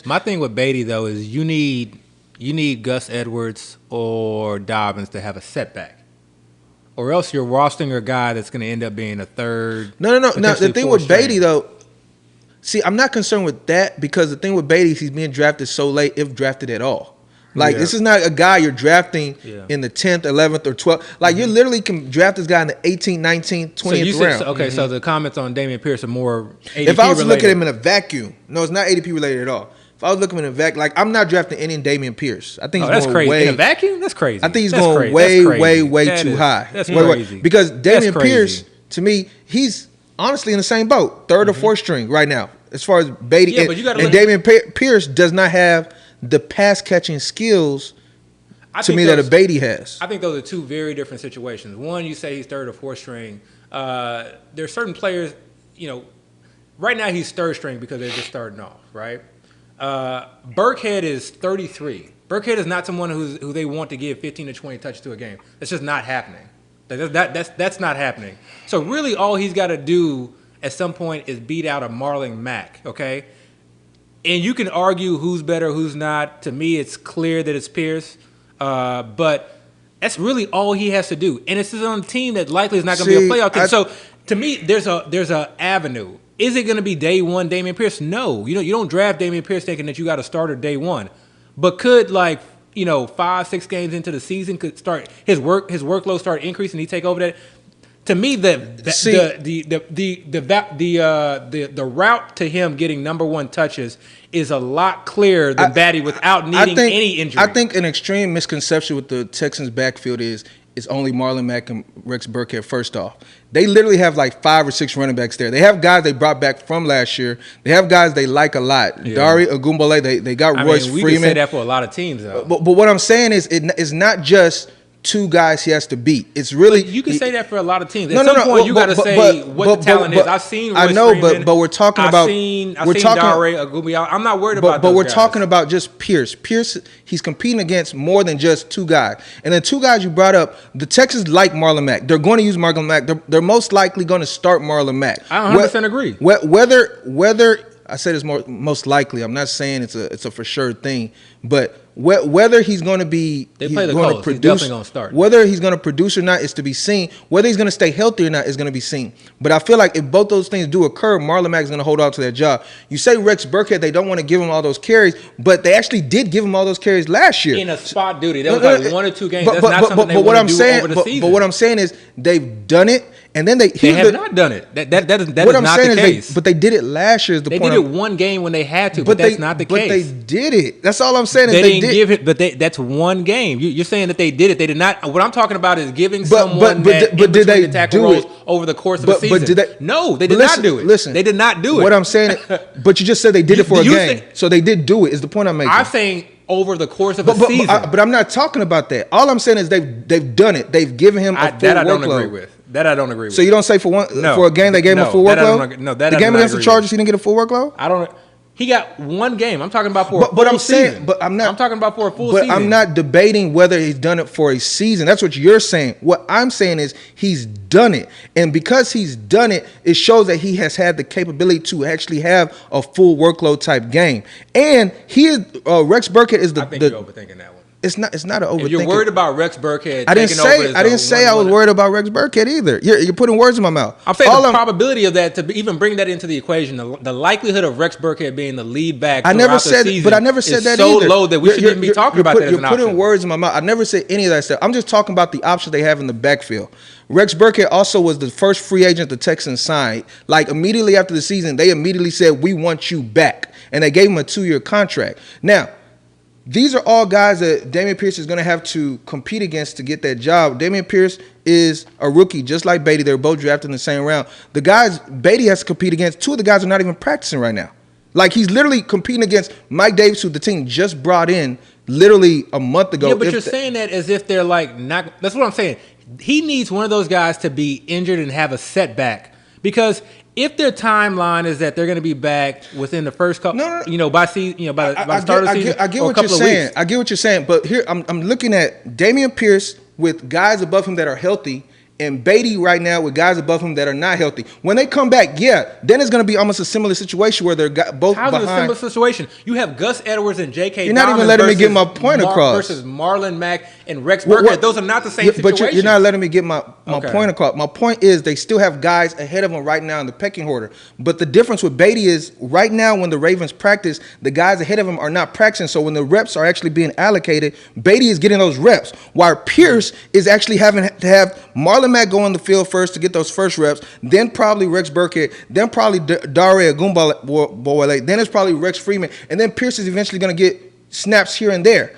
My thing with Beatty though is you need Gus Edwards or Dobbins to have a setback, or else you're rostering a guy that's going to end up being a third. No. Now the thing with Beatty string. though, see, I'm not concerned with that because the thing with Beatty is he's being drafted so late, if drafted at all. Like, this is not a guy you're drafting in the 10th, 11th, or 12th. Like, you literally can draft this guy in the 18th, 19th, 20th round. Okay, so the comments on Dameon Pierce are more ADP if I was to look at related. him in a vacuum, no, it's not ADP related at all. If I was looking in a vacuum, like, I'm not drafting any Dameon Pierce. I think he's going crazy. way... In a vacuum? That's crazy. I think he's going way too high. That's crazy. Because Dameon Pierce, to me, he's honestly in the same boat. Third or fourth string right now. As far as Beatty. Yeah, but you gotta and Dameon Pierce does not have the pass-catching skills to me that a Beatty has. I think those are two very different situations. One, you say he's third or fourth string. There's certain players, right now he's third string because they're just starting off, right? Burkhead is 33. Burkhead is not someone who they want to give 15 to 20 touches to a game. That's just not happening. That's not happening. So really all he's got to do at some point is beat out a Marlon Mack, okay? And you can argue who's better, who's not. To me, it's clear that it's Pierce. But that's really all he has to do. And it's on a team that likely is not going to be a playoff team. So to me, there's a avenue. Is it going to be day one Dameon Pierce? No. You don't draft Dameon Pierce thinking that you got a starter day one. But could 5-6 games into the season could start his workload start increasing, he take over that? To me, the route to him getting number one touches is a lot clearer than Batty without needing any injury. I think an extreme misconception with the Texans' backfield is only Marlon Mack and Rex Burkhead. First off, they literally have like 5 or 6 running backs there. They have guys they brought back from last year. They have guys they like a lot. Yeah. Dari Ogunbowale, they got Royce Freeman. We can say that for a lot of teams, though. But what I'm saying is it's not just 2 guys he has to beat. It's really... But you can say that for a lot of teams. At some point, you got to say what the talent is. I've seen Royce Freeman. But we're talking about... I've seen Dari Ogunbowale. I'm not worried about But those we're guys. talking about just Pierce. Pierce, he's competing against more than just 2 guys. And the 2 guys you brought up, the Texans like Marlon Mack. They're going to use Marlon Mack. They're most likely going to start Marlon Mack. I 100% agree. Whether I said it's most likely. I'm not saying it's a for sure thing, but whether he's going to be he's definitely going to start. Whether he's going to produce or not is to be seen. Whether he's going to stay healthy or not is going to be seen. But I feel like if both those things do occur, Marlon Mack is going to hold on to that job. You say Rex Burkhead, they don't want to give him all those carries, but they actually did give him all those carries last year. In a spot duty. That was like 1 or 2 games. That's not something they want to do over the season. But what I'm saying is they've done it, and then they have not done it. That is not the case. But they did it last year. They did it one game when they had to, but that's not the case. But they did it. That's all I'm saying. They didn't give it, but that's one game. You're saying that they did it. They did not. What I'm talking about is giving someone that in between the tackle roles over the course of a season. No, they did not do it. Listen, they did not do it. What I'm saying, but you just said they did it for a game, so they did do it. Is the point I'm making? I'm saying over the course of a season. But I'm not talking about that. All I'm saying is they've done it. They've given him a full workload. That I don't agree with. That I don't agree with. So you don't say for a game they gave him a full workload? No, the game against the Chargers, he didn't get a full workload? I don't. He got one game. I'm talking about for a full I'm saying, season. But I'm not. I'm talking about for a full season. But I'm not debating whether he's done it for a season. That's what you're saying. What I'm saying is he's done it, and because he's done it, it shows that he has had the capability to actually have a full workload type game. And he is Rex Burkhead is the. I think you're overthinking that one. It's not an overthinking. If you're worried about Rex Burkhead, I didn't say I was worried about Rex Burkhead either. You're putting words in my mouth. I'm saying the probability of that to even bring that into the equation, the likelihood of Rex Burkhead being the lead back. I never said that is so either. Low that we shouldn't even be talking about that as an option. You're putting words in my mouth. I never said any of that stuff. I'm just talking about the options they have in the backfield. Rex Burkhead also was the first free agent the Texans signed. Like immediately after the season, they immediately said, "We want you back," and they gave him a 2-year contract. Now. These are all guys that Dameon Pierce is going to have to compete against to get that job. Dameon Pierce is a rookie, just like Beatty. They were both drafted in the same round. The guys Beatty has to compete against, 2 of the guys are not even practicing right now. Like, he's literally competing against Mike Davis, who the team just brought in literally a month ago. Yeah, but you're saying that as if they're like not. That's what I'm saying. He needs one of those guys to be injured and have a setback because if their timeline is that they're going to be back within the first couple, by season, by the start of the season, I get what you're saying. I get what you're saying, but here I'm looking at Dameon Pierce with guys above him that are healthy, and Beatty right now with guys above him that are not healthy. When they come back, then it's going to be almost a similar situation where they're both How's behind. it a similar situation? You have Gus Edwards and J.K. You're not even letting me get my point across. Versus Marlon Mack and Rex Burkhead. Those are not the same situations. But you're not letting me get my point across. My point is they still have guys ahead of them right now in the pecking order. But the difference with Beatty is right now when the Ravens practice, the guys ahead of him are not practicing. So when the reps are actually being allocated, Beatty is getting those reps, while Pierce is actually having to have Marlon Mack go on the field first to get those first reps, then probably Rex Burkhead, then probably Dare Agumbawale, then it's probably Rex Freeman, and then Pierce is eventually going to get snaps here and there.